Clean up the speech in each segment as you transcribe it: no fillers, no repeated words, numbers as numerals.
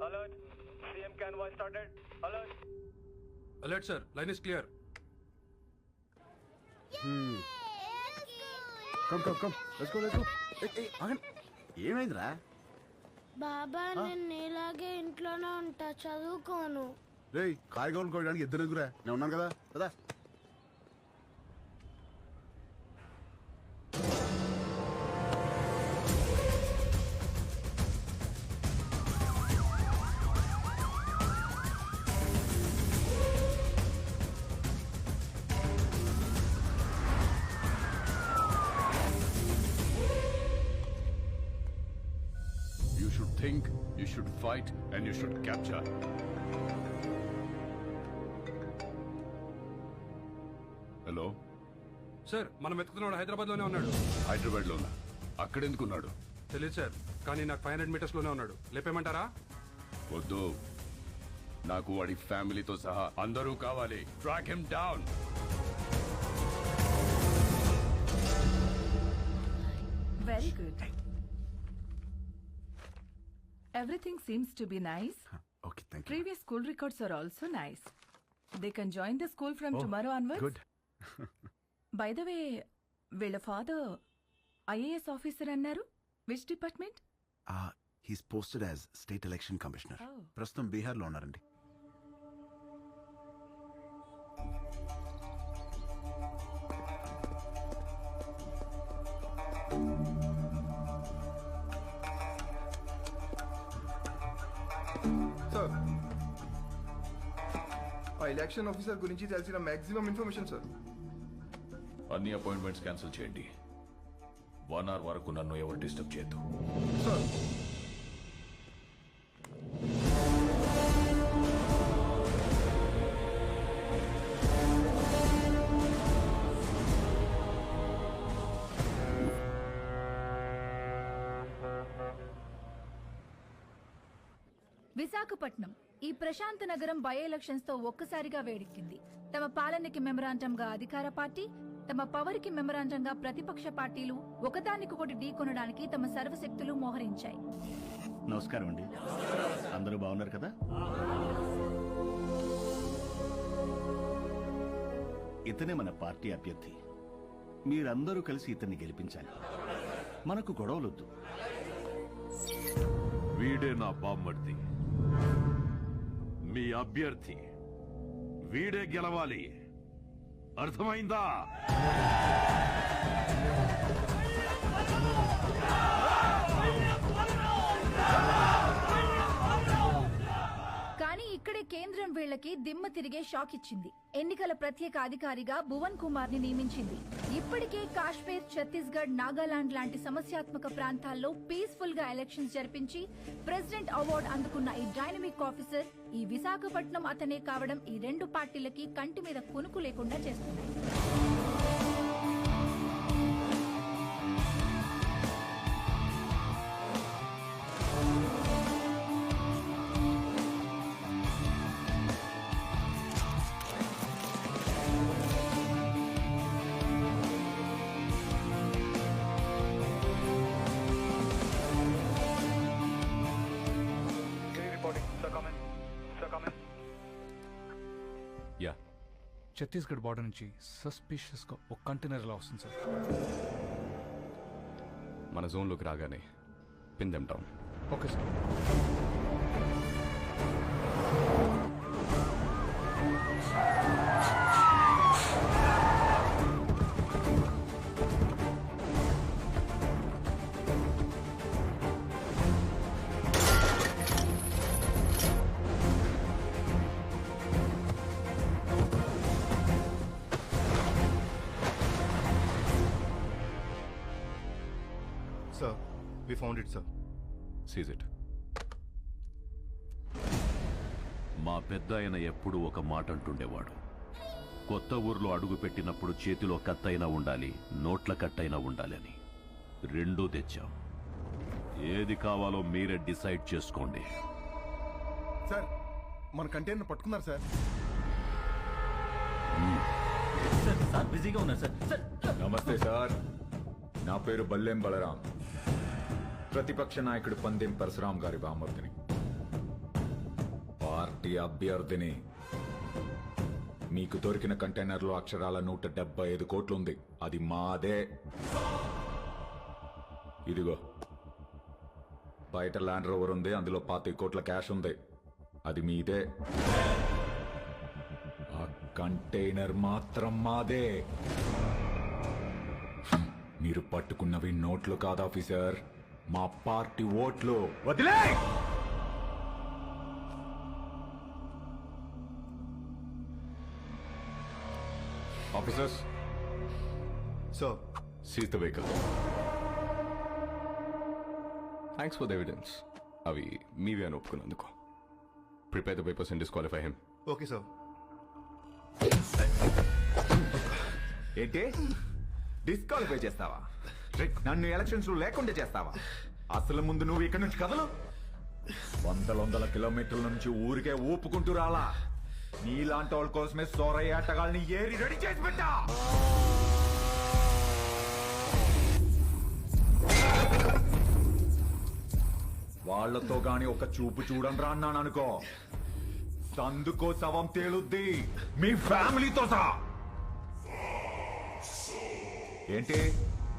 Alert. CM convoy started. Alert. Alert, sir. Line is clear. Come let's go ఏమైందిరా? బాబా నేను నీలాగే ఇంట్లోనే ఉంటా, చదువుకోను. రేయ్ కాయగూరలు కోయడానికి ఇద్దరు ఎదురా, నేను ఉన్నాను కదా కదా. You should think, you should fight, and you should capture. Hello sir మనం వెతుకుతున్నాడు హైదరాబాద్ లోనే ఉన్నాడు. హైదరాబాద్ లోనా? అక్కడెందుకున్నాడు? తెలియదు సార్, కానీ నాకు 500 మీటర్స్ లోనే ఉన్నాడు. లేపేమంటారా? వద్దు, నాకు వాడి ఫ్యామిలీతో సహా అందరూ కావాలి. Track him down. Very good. Everything seems to be nice. Okay thank you. Previous school records are also nice. They can join the school from tomorrow onwards. Good. By the way, వీళ్ళ father IAS officer అన్నారు. Which department? He's posted as state election commissioner. Oh. ప్రస్తుతం బీహార్ లో ఉన్నారండి. Sir ఆ election officer గురించి తెలిసిన maximum information sir. అన్ని appointments cancel చేయండి. 1 hour వరకు నన్ను ఎవరు డిస్టర్బ్ చేయొద్దు. సార్ విశాఖపట్నం ఈ ప్రశాంత నగరం బై ఎలక్షన్స్ తో ఒక్కసారిగా వేడెక్కింది. తమ పాలనకి మెమరాండంగా అధికార పార్టీ, తమ పవర్ కి మెమరాండంగా ప్రతిపక్ష పార్టీలు ఒకదానికొకటి ఢీకొనడానికి తమ సర్వశక్తులు మోహరించాయి. నమస్కారం అండి, అందరూ బాగున్నారు కదా? ఇతనే మన పార్టీ అభ్యర్థి. మీరందరూ కలిసి ఇతన్ని గెలిపించాలి. మనకు గొడవలొద్దు. వీడే నా బామ్మర్ది, మీ అభ్యర్థి. వీడే గెలవాలి, అర్థమైందా? కానీ ఇక్కడే కేంద్రం వీళ్లకి దిమ్మ తిరిగే షాక్ ఇచ్చింది. ఎన్నికల ప్రత్యేక అధికారిగా భువన్ కుమార్ ని నియమించింది. ఇప్పటికే కాశ్మీర్, ఛత్తీస్గఢ్, నాగాలాండ్ లాంటి సమస్యాత్మక ప్రాంతాల్లో పీస్ఫుల్ గా ఎలక్షన్స్ జరిపించి ప్రెసిడెంట్ అవార్డు అందుకున్న ఈ డైనమిక్ ఆఫీసర్ ఈ విశాఖపట్నం అతనే కావడం ఈ రెండు పార్టీలకి కంటి మీద కునుకు లేకుండా చేస్తున్నాయి. యా, ఛత్తీస్గఢ్ బార్డర్ నుంచి సస్పిషియస్ గా ఒక కంటైనర్ ఇలా వస్తుంది సార్. మన జోన్లోకి రాగానే pin them down. Okay sir. Sir we found it sir. Seize it. మా పెద్ద ఆయన ఎప్పుడు ఒక మాట అంటుండేవాడు, కొత్త ఊర్లో అడుగు పెట్టినప్పుడు చేతిలో కత్తైనా ఉండాలి, నోట్ల కట్టైనా ఉండాలని. రెండూ తెచ్చాం. ఏది కావాలో మీరే డిసైడ్ చేసుకోండి. సార్ మన కంటైనర్ పట్టుకున్నారు సార్. సార్ బిజీగా ఉన్నారు సార్. నమస్తే సార్, నా పేరు బల్లెం బలరాం, ప్రతిపక్ష నాయకుడు పందెం పరశురాం గారి బామర్దిని. పార్టీ అభ్యర్థిని. మీకు దొరికిన కంటైనర్లో అక్షరాల 175 కోట్లు ఉంది. అది మాదే. ఇదిగో బయట ల్యాండ్ రోవర్ ఉంది, అందులో 25 కోట్ల క్యాష్ ఉంది. అది మీదే. ఆ కంటైనర్ మాత్రం మాదే. మీరు పట్టుకున్నవి నోట్లు కాదు ఆఫీసర్, మా పార్టీ ఓట్లు. వదిలే. Officers, sir seize the vehicle. Thanks for the evidence. అవి మీవే అని ఒప్పుకున్నందుకు. Prepare the papers and disqualify him. Okay sir. ఏంటి డిస్క్వాలిఫై చేస్తావా? నన్ను ఎలక్షన్స్ లో లేకుండా చేస్తావా? అసలు ముందు నువ్వు ఇక్కడ నుంచి కదలు. వందల కిలోమీటర్ల నుంచి ఊరికే ఊపుకుంటూ రాలా. నీలాంటి వాళ్ళ కోసమే సోరయ్య ఆటగాళ్ళని ఏరి రెడీ చేసి పెట్టా. వాళ్లతో గాని ఒక చూపు చూడండి రా అన్నాను అనుకో, సందుకో శవం తేలుద్ది, మీ ఫ్యామిలీతో సహా. ఏంటి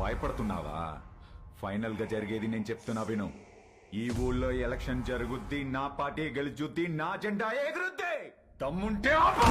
భయపడుతున్నావా? ఫైనల్ గా జరిగేది నేను చెప్తున్నా విను. ఈ ఊళ్ళో ఎలక్షన్ జరుగుద్ది, నా పార్టీ గెలుచుద్ది, నా జెండా ఎగురుద్ది. దమ్ముంటే ఆపు.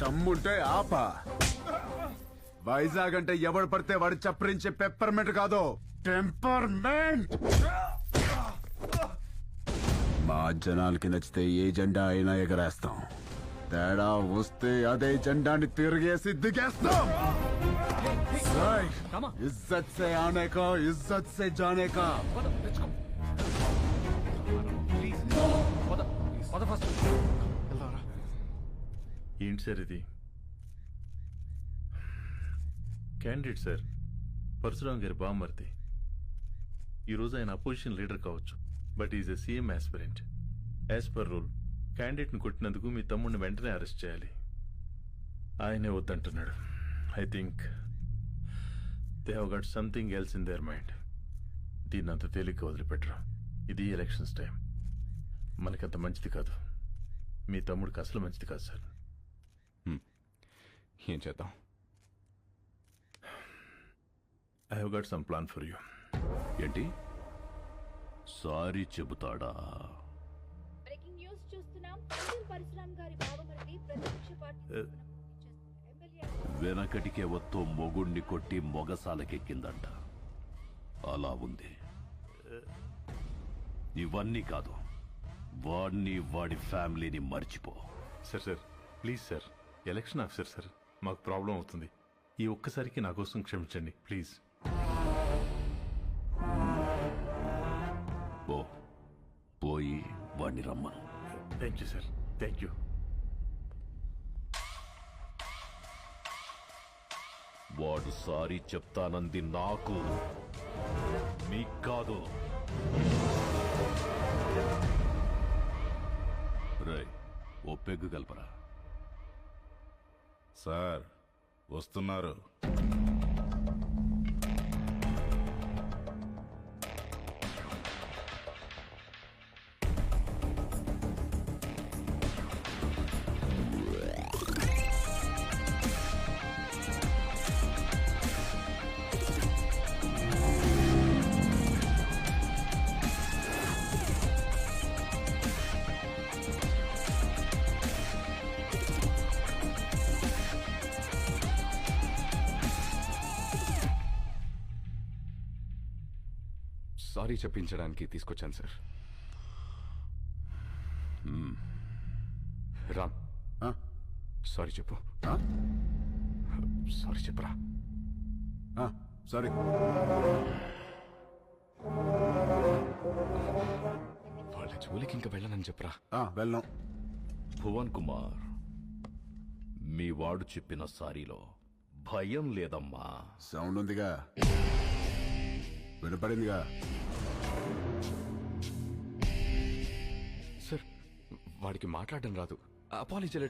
దమ్ముంటే ఆపా. వైజాగ్ అంటే ఎవడు పడితే వాడు చప్పరించే పెప్పర్మెంట్ కాదు, టెంపర్మెంట్. మా జనాలకి నచ్చితే ఏ జెండా అయినా ఎగరేస్తాం. తేడా వస్తే అదే జెండాని తిరిగేసి దిగేస్తాం. ఇజ్జత్ సే ఆనే కా, ఇజ్జత్ సే జానే కా. ఏంటి సార్ ఇది? క్యాండిడేట్ సార్, పరశురామ్ గారి బామ్మర్ది. ఈరోజు ఆయన అపోజిషన్ లీడర్ కావచ్చు, but is a CM aspirant. As per rule క్యాండిడేట్ని కొట్టినందుకు మీ తమ్ముడిని వెంటనే అరెస్ట్ చేయాలి. ఆయనే వద్దంటున్నాడు. I think they have got something else in their mind. దీన్ని అంత తేలిక వదిలిపెట్టరు. ఇది ఎలక్షన్స్ టైం. మనకంత మంచిది కాదు. మీ తమ్ముడికి అసలు మంచిది కాదు సార్. ఏం చేద్దాం? I have got some plan for you. ఏంటి? సారీ చెబుతాడా? బ్రేకింగ్ న్యూస్ చూస్తున్నాం. పరశురామ్ గారి బావమరిది ప్రతిపక్ష పార్టీ వెనకటికే వత్తో మొగుణ్ణి కొట్టి మొగసాలకెక్కిందంట. అలా ఉంది. ఇవన్నీ కాదు, వాడిని వాడి ఫ్యామిలీని మర్చిపో. Sir please sir, election officer sir, మాకు ప్రాబ్లం అవుతుంది. ఈ ఒక్కసారికి నా కోసం క్షమించండి ప్లీజ్. పోయి వాడిని రమ్మను. Thank you sir, thank you. వాడు సారీ చెప్తానంది నాకు, మీకు కాదు. రై, ఓ పెగ్గు కలపరా. సార్ వస్తున్నారు. సారీ చెప్పించడానికి తీసుకొచ్చాను సార్. రామ్, సారీ చెప్పు. సారీ చెప్పరా. సారీ. వాళ్ళ జోలికి ఇంకా వెళ్ళనని చెప్పరా. వెళ్ళను. భువన్ కుమార్, మీ వాడు చెప్పిన సారీలో భయం లేదమ్మా. సౌండ్ ఉందిగా, వినపడిందిగా. సార్, వాడికి మాట్లాడడం రాదు. Apology letter